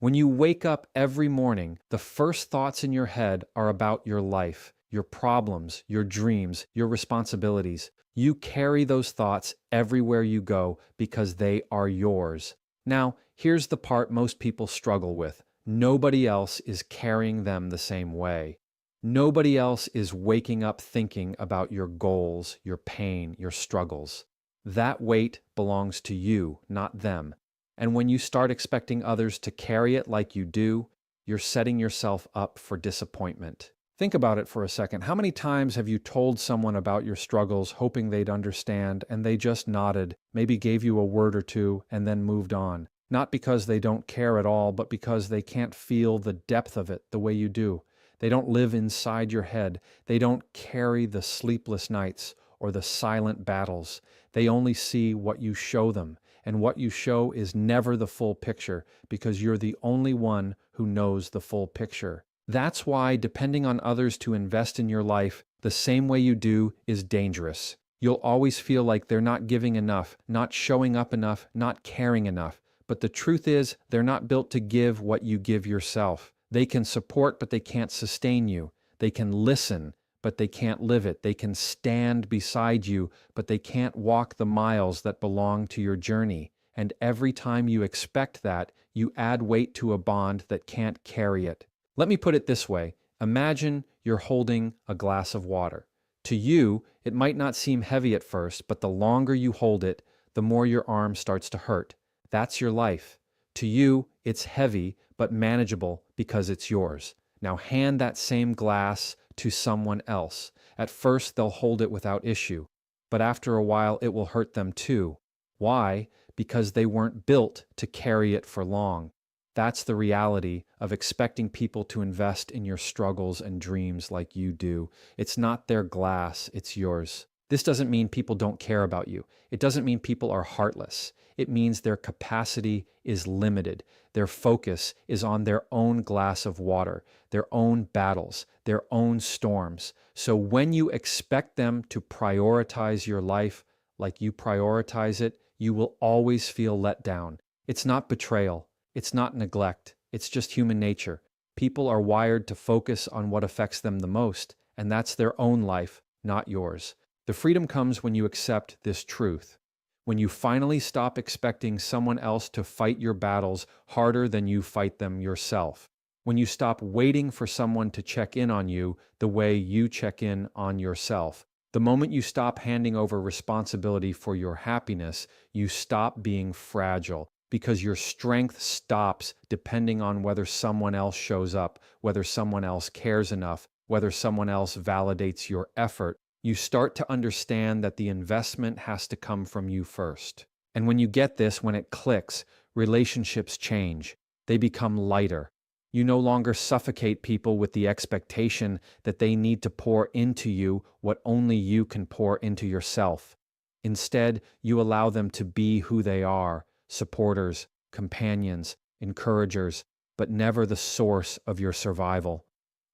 When you wake up every morning, the first thoughts in your head are about your life, your problems, your dreams, your responsibilities. You carry those thoughts everywhere you go because they are yours. Now, here's the part most people struggle with. Nobody else is carrying them the same way. Nobody else is waking up thinking about your goals, your pain, your struggles. That weight belongs to you, not them. And when you start expecting others to carry it like you do, you're setting yourself up for disappointment. Think about it for a second. How many times have you told someone about your struggles hoping they'd understand and they just nodded, maybe gave you a word or two, and then moved on? Not because they don't care at all, but because they can't feel the depth of it the way you do. They don't live inside your head. They don't carry the sleepless nights or the silent battles. They only see what you show them. And what you show is never the full picture because you're the only one who knows the full picture. That's why depending on others to invest in your life the same way you do is dangerous. You'll always feel like they're not giving enough, not showing up enough, not caring enough. But the truth is, they're not built to give what you give yourself. They can support, but they can't sustain you. They can listen, but they can't live it. They can stand beside you, but they can't walk the miles that belong to your journey. And every time you expect that, you add weight to a bond that can't carry it. Let me put it this way. Imagine you're holding a glass of water. To you, it might not seem heavy at first, but the longer you hold it, the more your arm starts to hurt. That's your life. To you, it's heavy, but manageable because it's yours. Now hand that same glass to someone else. At first, they'll hold it without issue, but after a while, it will hurt them too. Why? Because they weren't built to carry it for long. That's the reality of expecting people to invest in your struggles and dreams like you do. It's not their glass, it's yours. This doesn't mean people don't care about you. It doesn't mean people are heartless. It means their capacity is limited. Their focus is on their own glass of water, their own battles, their own storms. So when you expect them to prioritize your life like you prioritize it, you will always feel let down. It's not betrayal. It's not neglect. It's just human nature. People are wired to focus on what affects them the most, and that's their own life, not yours. The freedom comes when you accept this truth. When you finally stop expecting someone else to fight your battles harder than you fight them yourself. When you stop waiting for someone to check in on you the way you check in on yourself. The moment you stop handing over responsibility for your happiness, you stop being fragile because your strength stops depending on whether someone else shows up, whether someone else cares enough, whether someone else validates your effort. You start to understand that the investment has to come from you first. And when you get this, when it clicks, relationships change. They become lighter. You no longer suffocate people with the expectation that they need to pour into you what only you can pour into yourself. Instead, you allow them to be who they are, supporters, companions, encouragers, but never the source of your survival.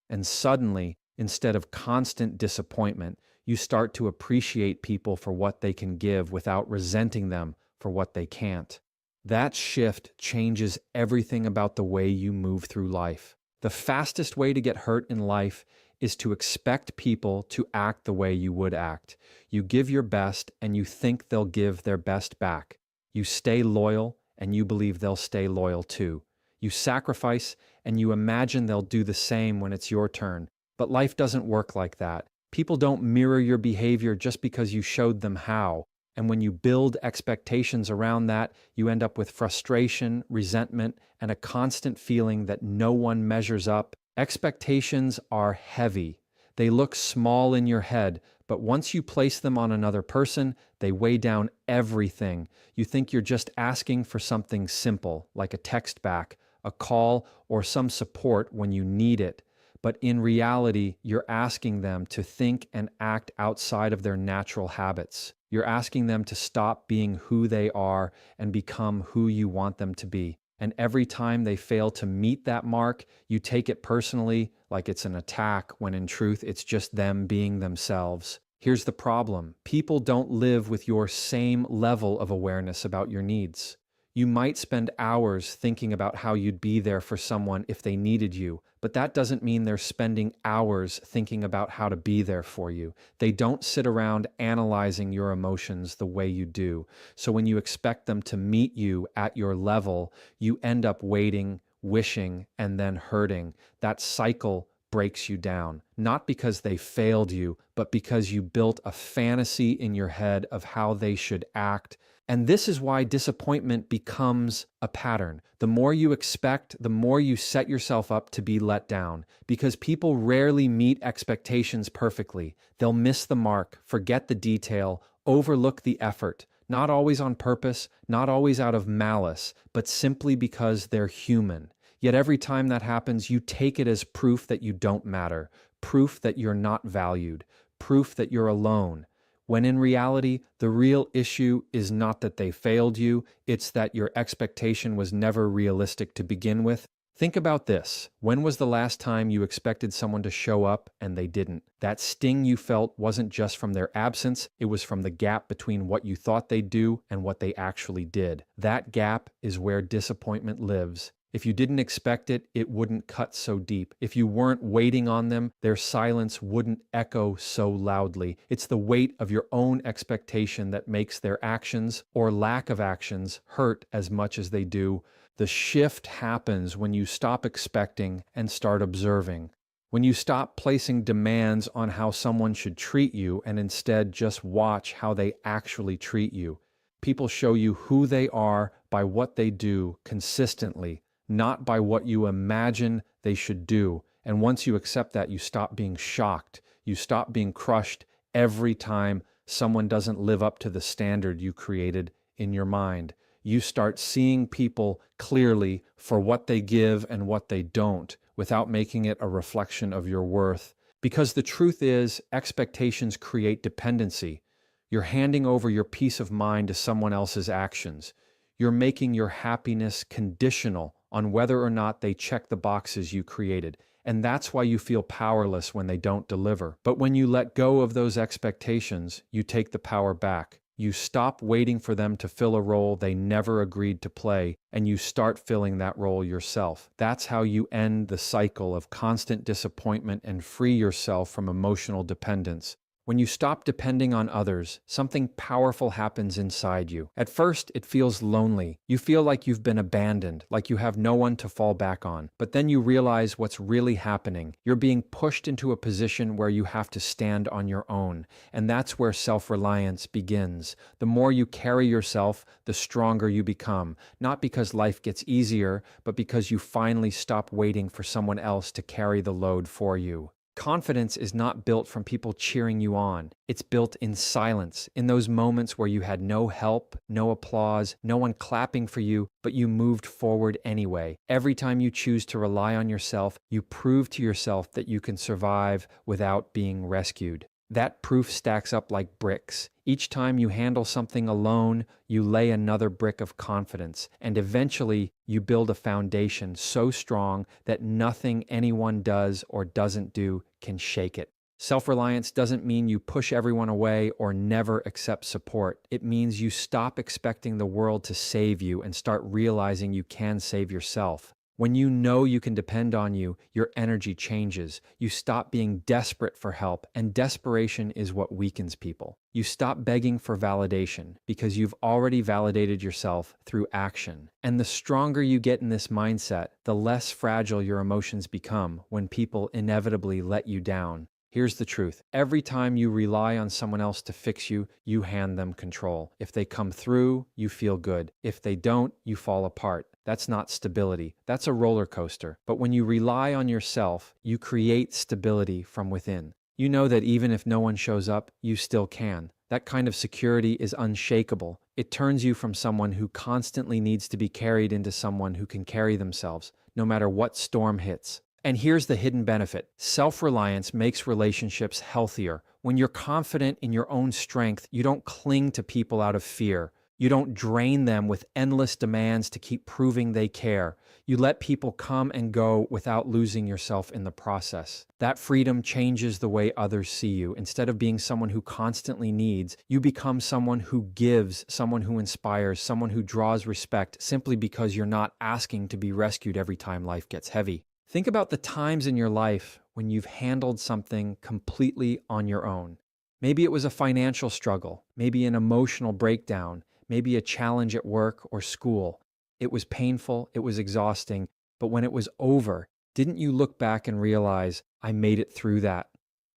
And suddenly, instead of constant disappointment, you start to appreciate people for what they can give without resenting them for what they can't. That shift changes everything about the way you move through life. The fastest way to get hurt in life is to expect people to act the way you would act. You give your best and you think they'll give their best back. You stay loyal and you believe they'll stay loyal too. You sacrifice and you imagine they'll do the same when it's your turn. But life doesn't work like that. People don't mirror your behavior just because you showed them how. And when you build expectations around that, you end up with frustration, resentment, and a constant feeling that no one measures up. Expectations are heavy. They look small in your head, but once you place them on another person, they weigh down everything. You think you're just asking for something simple, like a text back, a call, or some support when you need it. But in reality, you're asking them to think and act outside of their natural habits. You're asking them to stop being who they are and become who you want them to be. And every time they fail to meet that mark, you take it personally, like it's an attack, when in truth, it's just them being themselves. Here's the problem. People don't live with your same level of awareness about your needs. You might spend hours thinking about how you'd be there for someone if they needed you, but that doesn't mean they're spending hours thinking about how to be there for you. They don't sit around analyzing your emotions the way you do. So when you expect them to meet you at your level, you end up waiting, wishing, and then hurting. That cycle breaks you down, not because they failed you, but because you built a fantasy in your head of how they should act. And this is why disappointment becomes a pattern. The more you expect, the more you set yourself up to be let down, because people rarely meet expectations perfectly. They'll miss the mark, forget the detail, overlook the effort, not always on purpose, not always out of malice, but simply because they're human. Yet every time that happens, you take it as proof that you don't matter, proof that you're not valued, proof that you're alone. When in reality, the real issue is not that they failed you, it's that your expectation was never realistic to begin with. Think about this. When was the last time you expected someone to show up and they didn't? That sting you felt wasn't just from their absence, it was from the gap between what you thought they'd do and what they actually did. That gap is where disappointment lives. If you didn't expect it, it wouldn't cut so deep. If you weren't waiting on them, their silence wouldn't echo so loudly. It's the weight of your own expectation that makes their actions or lack of actions hurt as much as they do. The shift happens when you stop expecting and start observing. When you stop placing demands on how someone should treat you and instead just watch how they actually treat you. People show you who they are by what they do consistently, not by what you imagine they should do. And once you accept that, you stop being shocked. You stop being crushed every time someone doesn't live up to the standard you created in your mind. You start seeing people clearly for what they give and what they don't, without making it a reflection of your worth. Because the truth is, expectations create dependency. You're handing over your peace of mind to someone else's actions. You're making your happiness conditional on whether or not they check the boxes you created. And that's why you feel powerless when they don't deliver. But when you let go of those expectations, you take the power back. You stop waiting for them to fill a role they never agreed to play, and you start filling that role yourself. That's how you end the cycle of constant disappointment and free yourself from emotional dependence. When you stop depending on others, something powerful happens inside you. At first, it feels lonely. You feel like you've been abandoned, like you have no one to fall back on. But then you realize what's really happening. You're being pushed into a position where you have to stand on your own. And that's where self-reliance begins. The more you carry yourself, the stronger you become. Not because life gets easier, but because you finally stop waiting for someone else to carry the load for you. Confidence is not built from people cheering you on. It's built in silence, in those moments where you had no help, no applause, no one clapping for you, but you moved forward anyway. Every time you choose to rely on yourself, you prove to yourself that you can survive without being rescued. That proof stacks up like bricks. Each time you handle something alone, you lay another brick of confidence, and eventually you build a foundation so strong that nothing anyone does or doesn't do can shake it. Self-reliance doesn't mean you push everyone away or never accept support. It means you stop expecting the world to save you and start realizing you can save yourself. When you know you can depend on you, your energy changes. You stop being desperate for help, and desperation is what weakens people. You stop begging for validation because you've already validated yourself through action. And the stronger you get in this mindset, the less fragile your emotions become when people inevitably let you down. Here's the truth. Every time you rely on someone else to fix you, you hand them control. If they come through, you feel good. If they don't, you fall apart. That's not stability. That's a roller coaster. But when you rely on yourself, you create stability from within. You know that even if no one shows up, you still can. That kind of security is unshakable. It turns you from someone who constantly needs to be carried into someone who can carry themselves, no matter what storm hits. And here's the hidden benefit. Self-reliance makes relationships healthier. When you're confident in your own strength, you don't cling to people out of fear. You don't drain them with endless demands to keep proving they care. You let people come and go without losing yourself in the process. That freedom changes the way others see you. Instead of being someone who constantly needs, you become someone who gives, someone who inspires, someone who draws respect simply because you're not asking to be rescued every time life gets heavy. Think about the times in your life when you've handled something completely on your own. Maybe it was a financial struggle, maybe an emotional breakdown, maybe a challenge at work or school. It was painful, it was exhausting, but when it was over, didn't you look back and realize, I made it through that?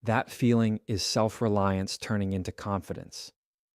That feeling is self-reliance turning into confidence.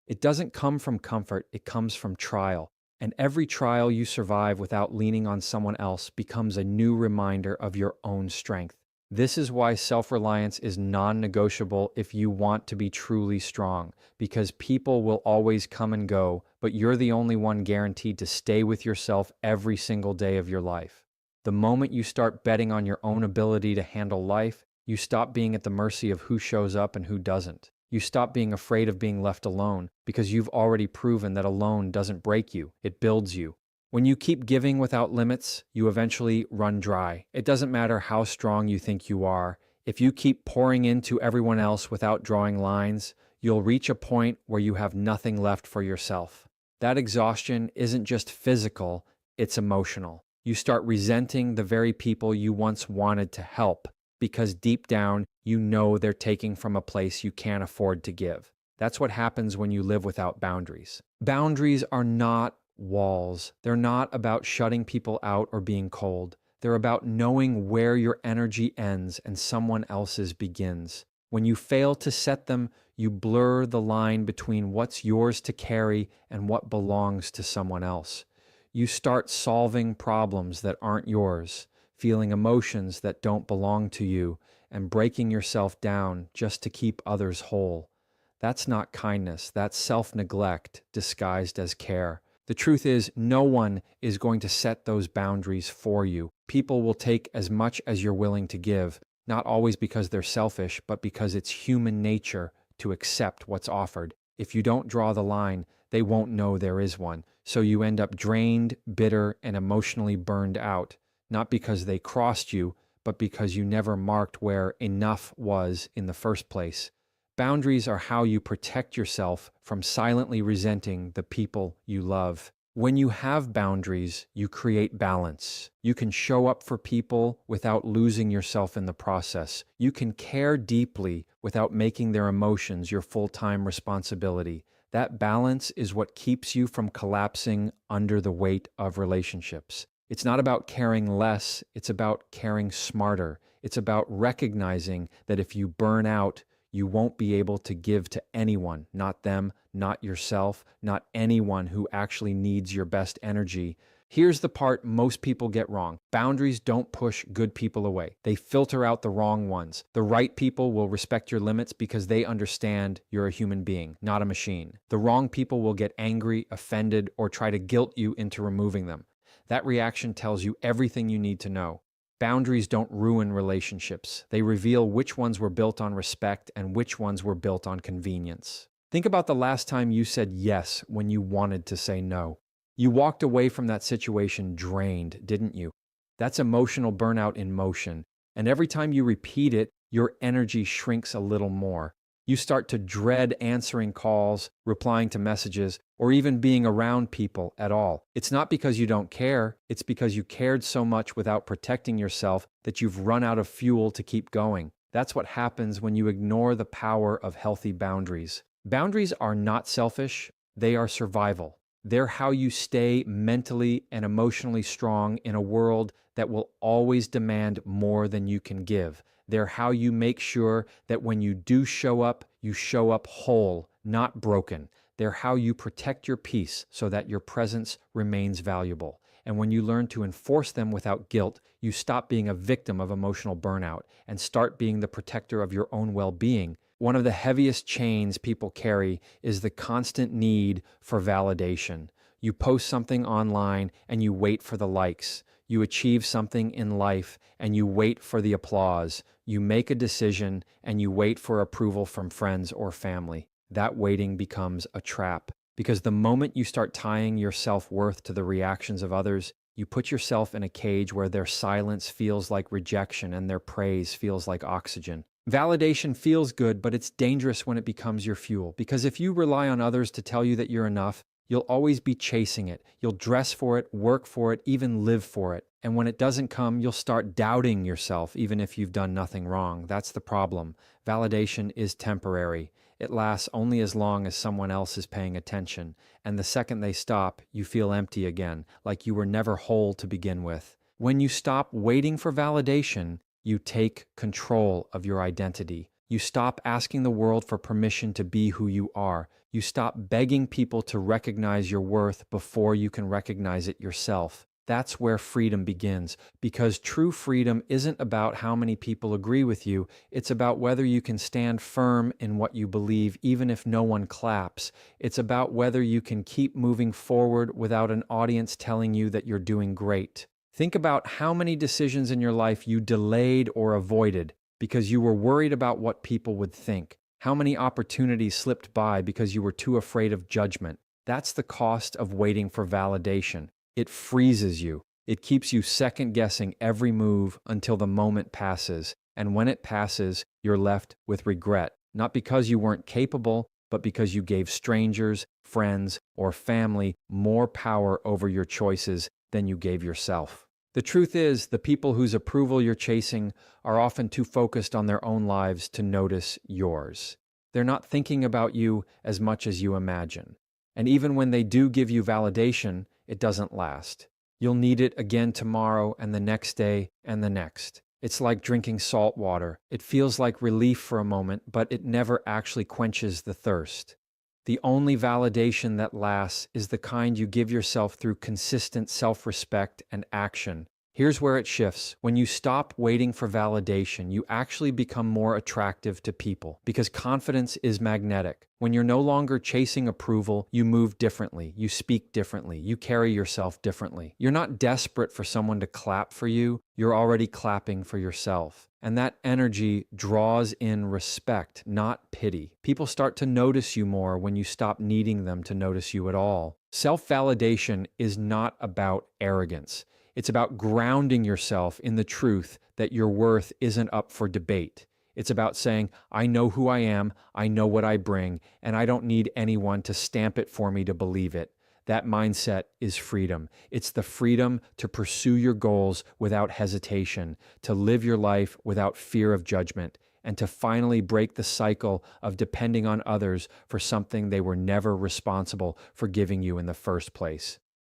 It doesn't come from comfort, it comes from trial. And every trial you survive without leaning on someone else becomes a new reminder of your own strength. This is why self-reliance is non-negotiable if you want to be truly strong, because people will always come and go, but you're the only one guaranteed to stay with yourself every single day of your life. The moment you start betting on your own ability to handle life, you stop being at the mercy of who shows up and who doesn't. You stop being afraid of being left alone because you've already proven that alone doesn't break you, it builds you. When you keep giving without limits, you eventually run dry. It doesn't matter how strong you think you are. If you keep pouring into everyone else without drawing lines, you'll reach a point where you have nothing left for yourself. That exhaustion isn't just physical, it's emotional. You start resenting the very people you once wanted to help because deep down, you know they're taking from a place you can't afford to give. That's what happens when you live without boundaries. Boundaries are not walls. They're not about shutting people out or being cold. They're about knowing where your energy ends and someone else's begins. When you fail to set them, you blur the line between what's yours to carry and what belongs to someone else. You start solving problems that aren't yours, feeling emotions that don't belong to you, and breaking yourself down just to keep others whole. That's not kindness, that's self-neglect disguised as care. The truth is, no one is going to set those boundaries for you. People will take as much as you're willing to give, not always because they're selfish, but because it's human nature to accept what's offered. If you don't draw the line, they won't know there is one. So you end up drained, bitter, and emotionally burned out, not because they crossed you, but because you never marked where enough was in the first place. Boundaries are how you protect yourself from silently resenting the people you love. When you have boundaries, you create balance. You can show up for people without losing yourself in the process. You can care deeply without making their emotions your full-time responsibility. That balance is what keeps you from collapsing under the weight of relationships. It's not about caring less, it's about caring smarter. It's about recognizing that if you burn out, you won't be able to give to anyone, not them, not yourself, not anyone who actually needs your best energy. Here's the part most people get wrong. Boundaries don't push good people away. They filter out the wrong ones. The right people will respect your limits because they understand you're a human being, not a machine. The wrong people will get angry, offended, or try to guilt you into removing them. That reaction tells you everything you need to know. Boundaries don't ruin relationships. They reveal which ones were built on respect and which ones were built on convenience. Think about the last time you said yes when you wanted to say no. You walked away from that situation drained, didn't you? That's emotional burnout in motion. And every time you repeat it, your energy shrinks a little more. You start to dread answering calls, replying to messages, or even being around people at all. It's not because you don't care, it's because you cared so much without protecting yourself that you've run out of fuel to keep going. That's what happens when you ignore the power of healthy boundaries. Boundaries are not selfish, they are survival. They're how you stay mentally and emotionally strong in a world that will always demand more than you can give. They're how you make sure that when you do show up whole, not broken. They're how you protect your peace so that your presence remains valuable. And when you learn to enforce them without guilt, you stop being a victim of emotional burnout and start being the protector of your own well-being. One of the heaviest chains people carry is the constant need for validation. You post something online and you wait for the likes. You achieve something in life and you wait for the applause. You make a decision and you wait for approval from friends or family. That waiting becomes a trap. Because the moment you start tying your self-worth to the reactions of others, you put yourself in a cage where their silence feels like rejection and their praise feels like oxygen. Validation feels good, but it's dangerous when it becomes your fuel. Because if you rely on others to tell you that you're enough, you'll always be chasing it. You'll dress for it, work for it, even live for it. And when it doesn't come, you'll start doubting yourself, even if you've done nothing wrong. That's the problem. Validation is temporary. It lasts only as long as someone else is paying attention. And the second they stop, you feel empty again, like you were never whole to begin with. When you stop waiting for validation, you take control of your identity. You stop asking the world for permission to be who you are. You stop begging people to recognize your worth before you can recognize it yourself. That's where freedom begins, because true freedom isn't about how many people agree with you. It's about whether you can stand firm in what you believe, even if no one claps. It's about whether you can keep moving forward without an audience telling you that you're doing great. Think about how many decisions in your life you delayed or avoided because you were worried about what people would think. How many opportunities slipped by because you were too afraid of judgment. That's the cost of waiting for validation. It freezes you. It keeps you second-guessing every move until the moment passes. And when it passes, you're left with regret. Not because you weren't capable, but because you gave strangers, friends, or family more power over your choices than you gave yourself. The truth is, the people whose approval you're chasing are often too focused on their own lives to notice yours. They're not thinking about you as much as you imagine. And even when they do give you validation, it doesn't last. You'll need it again tomorrow and the next day and the next. It's like drinking salt water. It feels like relief for a moment, but it never actually quenches the thirst. The only validation that lasts is the kind you give yourself through consistent self-respect and action. Here's where it shifts. When you stop waiting for validation, you actually become more attractive to people because confidence is magnetic. When you're no longer chasing approval, you move differently, you speak differently, you carry yourself differently. You're not desperate for someone to clap for you, you're already clapping for yourself. And that energy draws in respect, not pity. People start to notice you more when you stop needing them to notice you at all. Self-validation is not about arrogance. It's about grounding yourself in the truth that your worth isn't up for debate. It's about saying, I know who I am, I know what I bring, and I don't need anyone to stamp it for me to believe it. That mindset is freedom. It's the freedom to pursue your goals without hesitation, to live your life without fear of judgment, and to finally break the cycle of depending on others for something they were never responsible for giving you in the first place.